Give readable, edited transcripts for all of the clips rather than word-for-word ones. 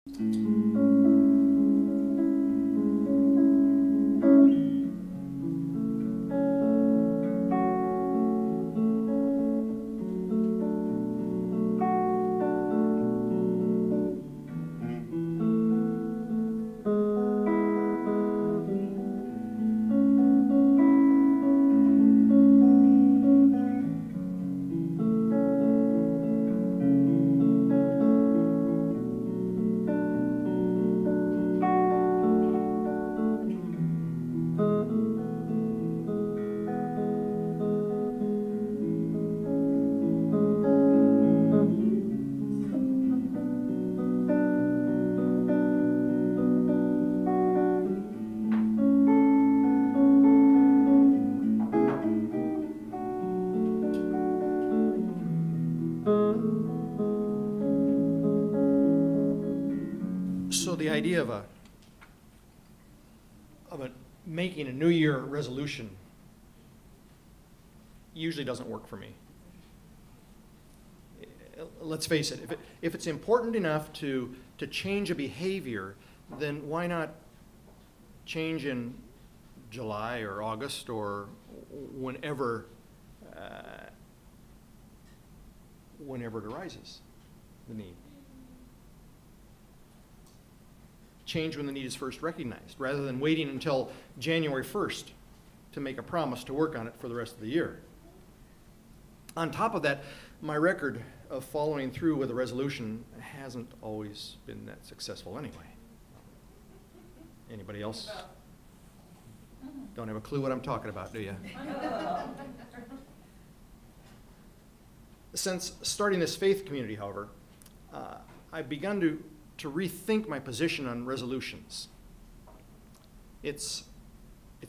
So the idea of making a New Year resolution usually doesn't work for me. Let's face it, if it's important enough to change a behavior, then why not change in July or August or whenever it arises, the need. Change when the need is first recognized, rather than waiting until January 1st to make a promise to work on it for the rest of the year. On top of that, my record of following through with a resolution hasn't always been that successful anyway. Anybody else? Don't have a clue what I'm talking about, do you? Since starting this faith community, however, I've begun to rethink my position on resolutions. It's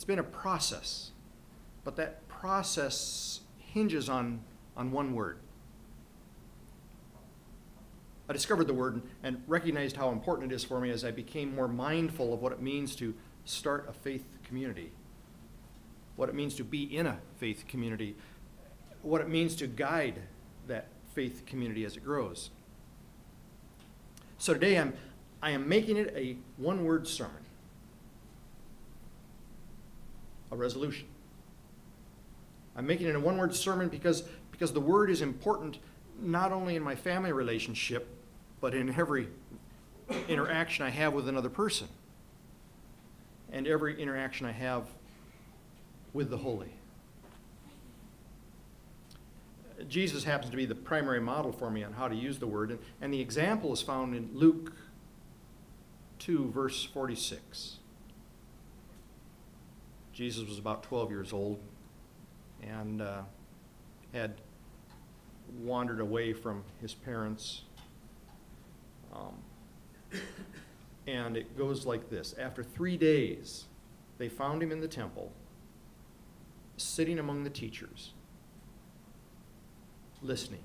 been a process, but that process hinges on one word. I discovered the word and recognized how important it is for me as I became more mindful of what it means to start a faith community, what it means to be in a faith community, what it means to guide that faith community as it grows. So today I am making it a one-word sermon, a resolution. I'm making it a one-word sermon because the word is important not only in my family relationship, but in every interaction I have with another person and every interaction I have with the holy. Jesus happens to be the primary model for me on how to use the word, and the example is found in Luke 2, verse 46. Jesus was about 12 years old and had wandered away from his parents. And it goes like this. After 3 days, they found him in the temple, sitting among the teachers, listening.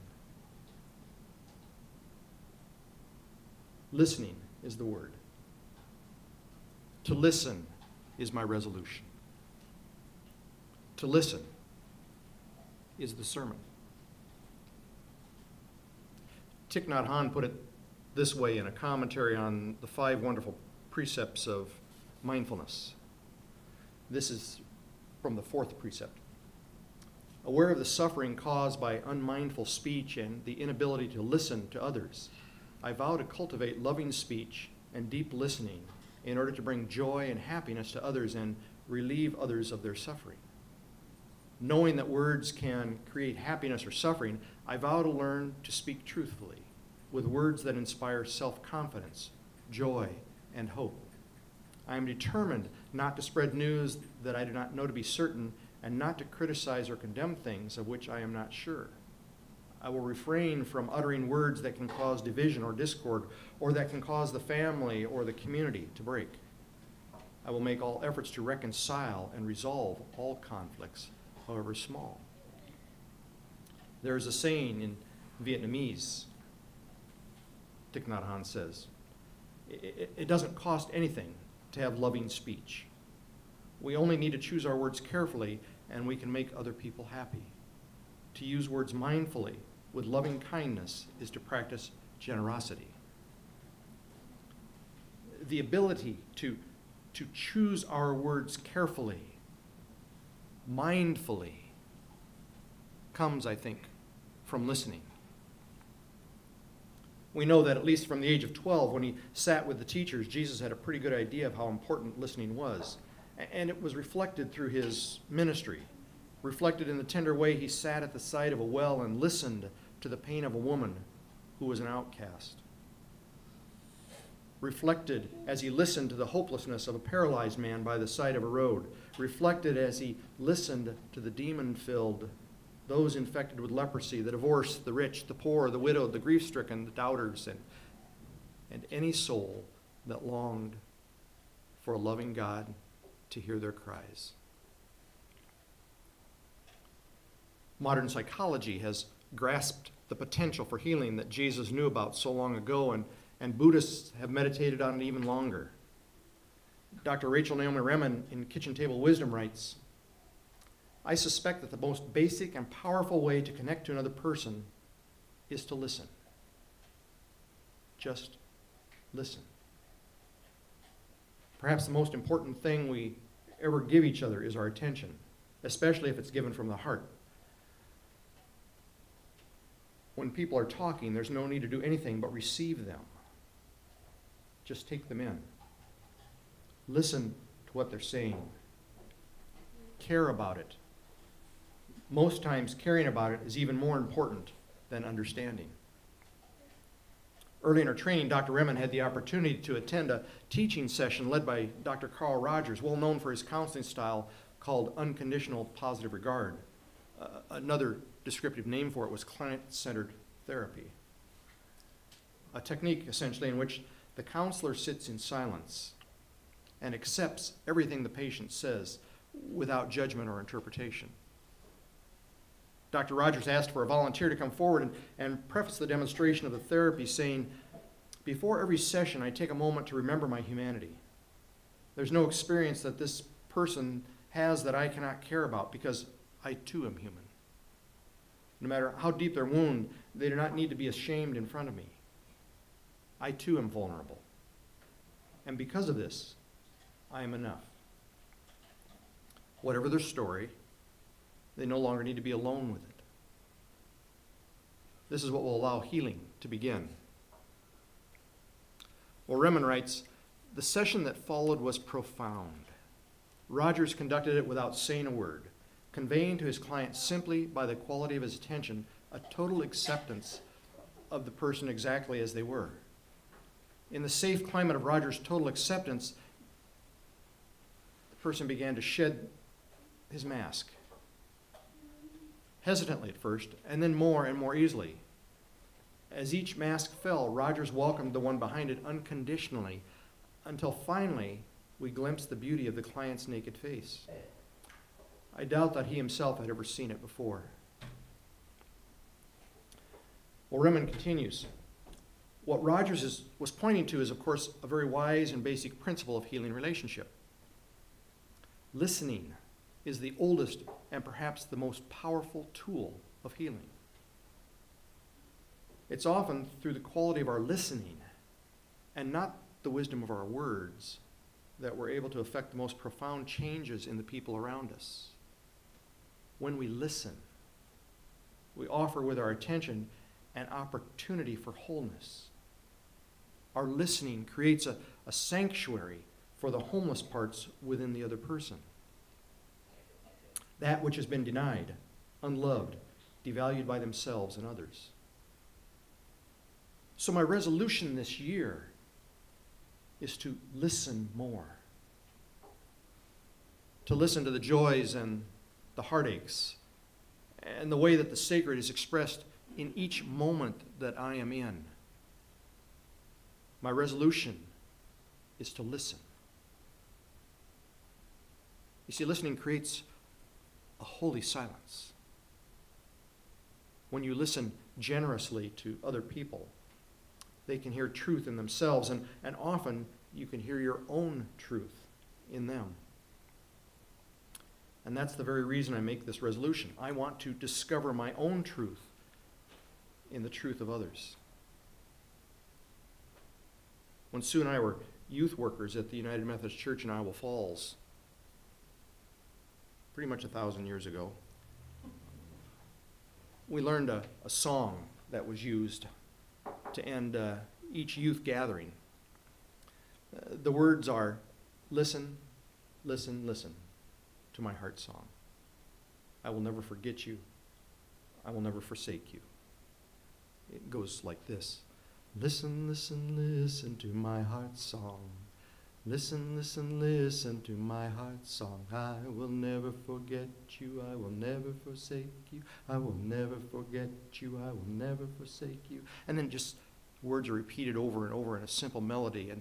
Listening is the word. To listen is my resolution. To listen is the sermon. Thich Nhat Hanh put it this way in a commentary on the 5 wonderful precepts of mindfulness. This is from the 4th precept. Aware of the suffering caused by unmindful speech and the inability to listen to others, I vow to cultivate loving speech and deep listening in order to bring joy and happiness to others and relieve others of their suffering. Knowing that words can create happiness or suffering, I vow to learn to speak truthfully, with words that inspire self-confidence, joy, and hope. I am determined not to spread news that I do not know to be certain, and not to criticize or condemn things of which I am not sure. I will refrain from uttering words that can cause division or discord, or that can cause the family or the community to break. I will make all efforts to reconcile and resolve all conflicts, however small. There is a saying in Vietnamese, Thich Nhat Hanh says, it doesn't cost anything to have loving speech. We only need to choose our words carefully, and we can make other people happy. To use words mindfully with loving kindness is to practice generosity. the ability to choose our words carefully, mindfully, comes, I think, from listening. We know that at least from the age of 12, when he sat with the teachers, Jesus had a pretty good idea of how important listening was. And it was reflected through his ministry, reflected in the tender way he sat at the side of a well and listened to the pain of a woman who was an outcast. Reflected as he listened to the hopelessness of a paralyzed man by the side of a road. Reflected as he listened to the demon-filled, those infected with leprosy, the divorced, the rich, the poor, the widowed, the grief-stricken, the doubters, and any soul that longed for a loving God to hear their cries. Modern psychology has grasped the potential for healing that Jesus knew about so long ago, and Buddhists have meditated on it even longer. Dr. Rachel Naomi Remen in Kitchen Table Wisdom writes, "I suspect that the most basic and powerful way to connect to another person is to listen. Just listen. Perhaps the most important thing we ever give each other is our attention, especially if it's given from the heart. When people are talking, there's no need to do anything but receive them. Just take them in. Listen to what they're saying. Care about it. Most times, caring about it is even more important than understanding." Early in our training, Dr. Remen had the opportunity to attend a teaching session led by Dr. Carl Rogers, well known for his counseling style called unconditional positive regard. Another descriptive name for it was client-centered therapy. A technique, essentially, in which the counselor sits in silence and accepts everything the patient says without judgment or interpretation. Dr. Rogers asked for a volunteer to come forward and preface the demonstration of the therapy saying, "Before every session, I take a moment to remember my humanity. There's no experience that this person has that I cannot care about because I too am human. No matter how deep their wound, they do not need to be ashamed in front of me. I too am vulnerable. And because of this, I am enough. Whatever their story, they no longer need to be alone with it." This is what will allow healing to begin. Well, Remen writes, "The session that followed was profound. Rogers conducted it without saying a word, conveying to his client simply by the quality of his attention a total acceptance of the person exactly as they were. In the safe climate of Rogers' total acceptance, the person began to shed his mask. Hesitantly at first, and then more and more easily. As each mask fell, Rogers welcomed the one behind it unconditionally, until finally we glimpsed the beauty of the client's naked face. I doubt that he himself had ever seen it before." Well, Remen continues, "What Rogers was pointing to is, of course, a very wise and basic principle of healing relationship. Listening is the oldest and perhaps the most powerful tool of healing. It's often through the quality of our listening and not the wisdom of our words that we're able to affect the most profound changes in the people around us. When we listen, we offer with our attention an opportunity for wholeness. Our listening creates a sanctuary for the homeless parts within the other person. That which has been denied, unloved, devalued by themselves and others. So my resolution this year is to listen more. To listen to the joys and the heartaches and the way that the sacred is expressed in each moment that I am in. My resolution is to listen. You see, listening creates a holy silence. When you listen generously to other people, they can hear truth in themselves, and often you can hear your own truth in them. And that's the very reason I make this resolution. I want to discover my own truth in the truth of others. When Sue and I were youth workers at the United Methodist Church in Iowa Falls, pretty much 1,000 years ago. We learned a song that was used to end each youth gathering. The words are, "Listen, listen, listen to my heart song. I will never forget you. I will never forsake you." It goes like this. Listen, listen, listen to my heart song. Listen, listen, listen to my heart song. I will never forget you. I will never forsake you. I will never forget you. I will never forsake you. And then just words are repeated over and over in a simple melody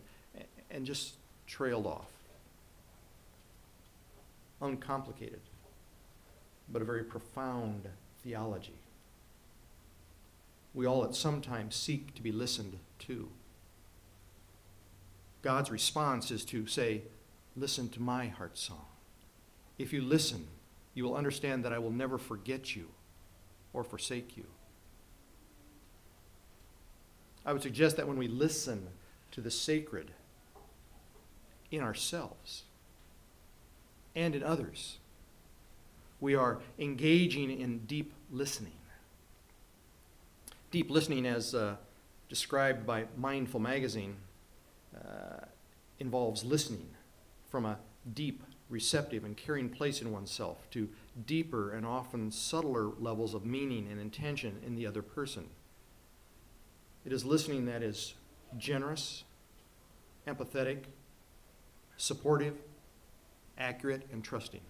and just trailed off. Uncomplicated, but a very profound theology. We all at some time seek to be listened to. God's response is to say, "Listen to my heart song. If you listen, you will understand that I will never forget you or forsake you." I would suggest that when we listen to the sacred in ourselves and in others, we are engaging in deep listening. Deep listening, as described by Mindful Magazine, involves listening from a deep, receptive, and caring place in oneself to deeper and often subtler levels of meaning and intention in the other person. It is listening that is generous, empathetic, supportive, accurate, and trusting.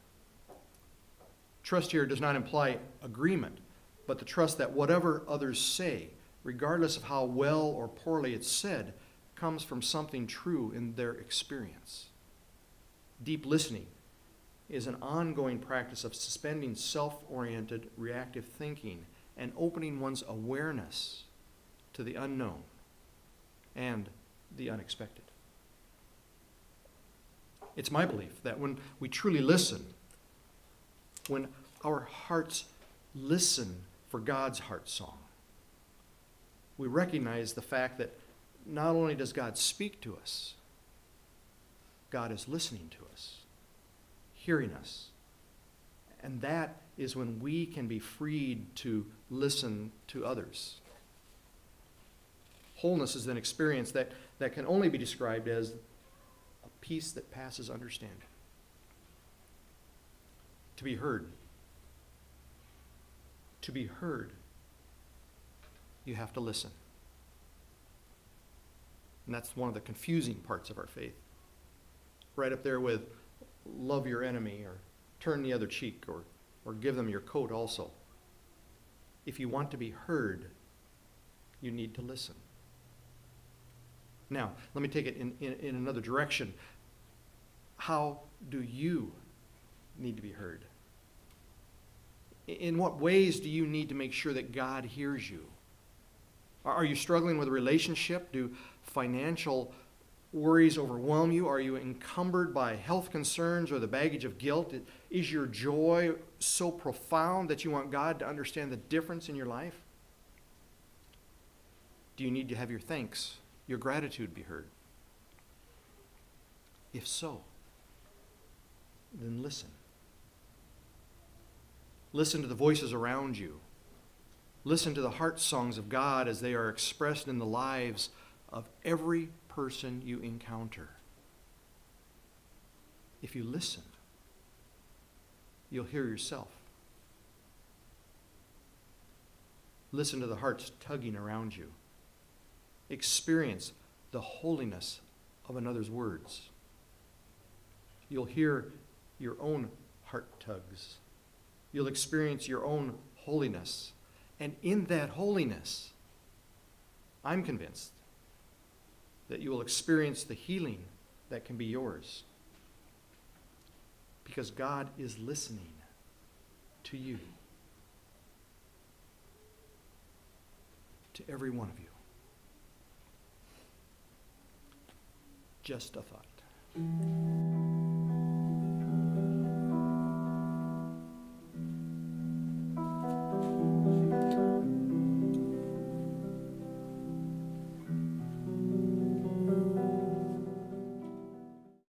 Trust here does not imply agreement, but the trust that whatever others say, regardless of how well or poorly it's said, comes from something true in their experience. Deep listening is an ongoing practice of suspending self-oriented reactive thinking and opening one's awareness to the unknown and the unexpected. It's my belief that when we truly listen, when our hearts listen for God's heart song, we recognize the fact that not only does God speak to us, God is listening to us, hearing us. And that is when we can be freed to listen to others. Wholeness is an experience that can only be described as a peace that passes understanding. To be heard. To be heard, you have to listen. And that's one of the confusing parts of our faith. Right up there with love your enemy or turn the other cheek or give them your coat also. If you want to be heard, you need to listen. Now, let me take it in another direction. How do you need to be heard? In what ways do you need to make sure that God hears you? Are you struggling with a relationship? Do financial worries overwhelm you? Are you encumbered by health concerns or the baggage of guilt? Is your joy so profound that you want God to understand the difference in your life? Do you need to have your thanks, your gratitude be heard? If so, then listen. Listen to the voices around you. Listen to the heart songs of God as they are expressed in the lives of every person you encounter. If you listen, you'll hear yourself. Listen to the hearts tugging around you. Experience the holiness of another's words. You'll hear your own heart tugs. You'll experience your own holiness. And in that holiness, I'm convinced that you will experience the healing that can be yours. Because God is listening to you. To every one of you. Just a thought.